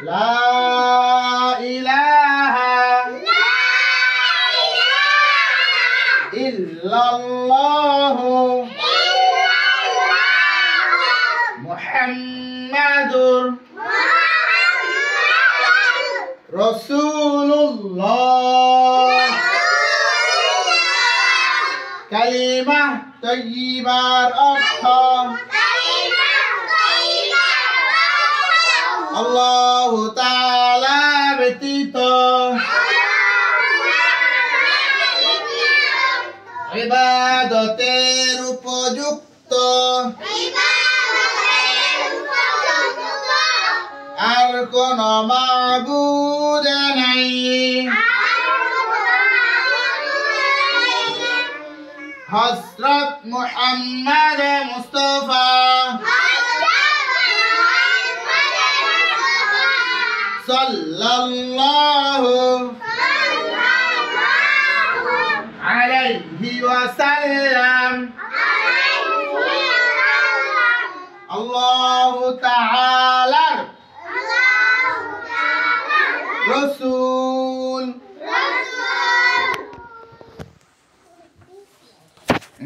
লা ইলাহা ইল্লাল্লাহু মুহাম্মাদুর রাসূলুল্লাহ। কালিমা তাইয়্যিবার অর্থ আল্লাহু তাআলা ব্যতীত ইবাদতের উপযুক্ত আর কোন মাবুদ নাই। হযরত মুহাম্মদ মুস্তাফা সাল্লাল্লাহু আলাইহি ওয়াসাল্লাম আল্লাহু তাআলার রাসূল